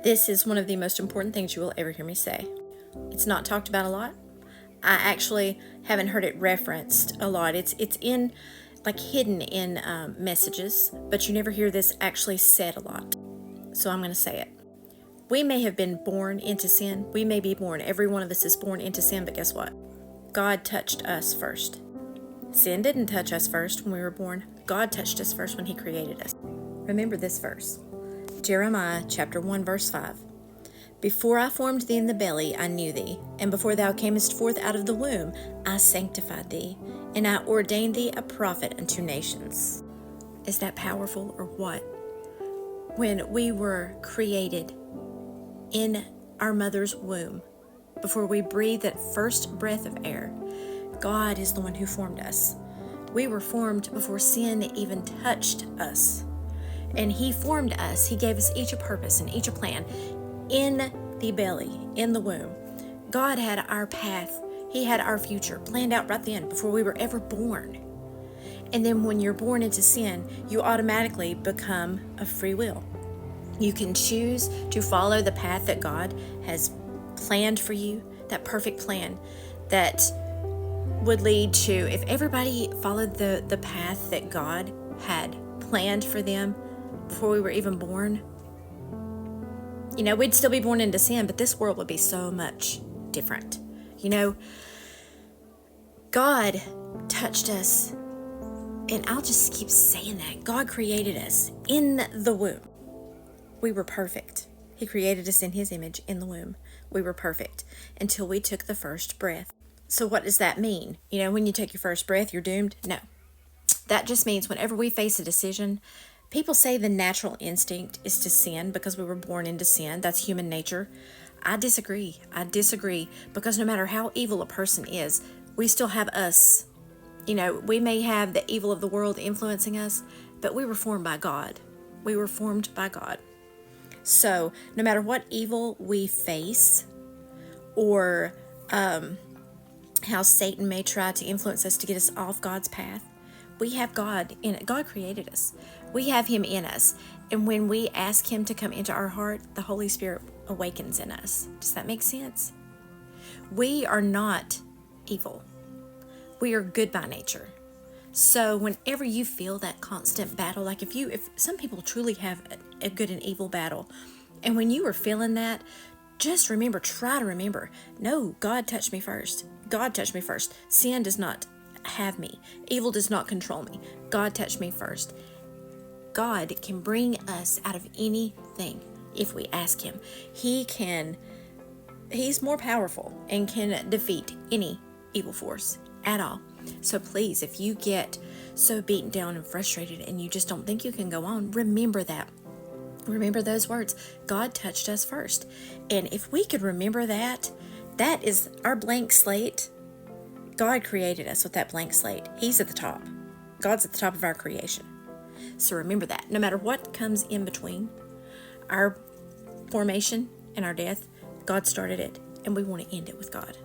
This is one of the most important things you will ever hear me say. It's not talked about a lot. I actually haven't heard it referenced a lot. It's in like hidden in messages, but you never hear this actually said a lot. So I'm going to say it. We may have been born into sin. We may be born. Every one of us is born into sin, but guess what? God touched us first. Sin didn't touch us first when we were born. God touched us first when He created us. Remember this verse. Jeremiah chapter 1 verse 5. Before I formed thee in the belly, I knew thee, and before thou camest forth out of the womb, I sanctified thee, and I ordained thee a prophet unto nations. Is that powerful or what? When we were created in our mother's womb, before we breathed that first breath of air, God is the one who formed us. We were formed before sin even touched us. And He formed us. He gave us each a purpose and each a plan. In the belly, in the womb, God had our path. He had our future planned out right then before we were ever born. And then when you're born into sin, you automatically become a free will. You can choose to follow the path that God has planned for you, that perfect plan that would lead to, if everybody followed the path that God had planned for them before we were even born, we'd still be born into sin, but this world would be so much different. God touched us, and I'll just keep saying that. God created us in the womb. We were perfect. He created us in His image in the womb. We were perfect until we took the first breath. So what does that mean? When you take your first breath, you're doomed? No. That just means whenever we face a decision, people say the natural instinct is to sin because we were born into sin. That's human nature. I disagree. Because no matter how evil a person is, we still have us. We may have the evil of the world influencing us, but we were formed by God. We were formed by God. So no matter what evil we face, or how Satan may try to influence us to get us off God's path, we have God in it. God created us. We have Him in us. And when we ask Him to come into our heart, the Holy Spirit awakens in us. Does that make sense? We are not evil. We are good by nature. So whenever you feel that constant battle, like if some people truly have a good and evil battle, and when you are feeling that, just try to remember, no, God touched me first. God touched me first. Sin does not have me. Evil does not control me. God touched me first. God can bring us out of anything if we ask Him. He's more powerful and can defeat any evil force at all. So please, if you get so beaten down and frustrated and you just don't think you can go on, remember that. Remember those words. God touched us first. And if we could remember that, that is our blank slate. God created us with that blank slate. He's at the top. God's at the top of our creation. So remember that. No matter what comes in between our formation and our death, God started it, and we want to end it with God.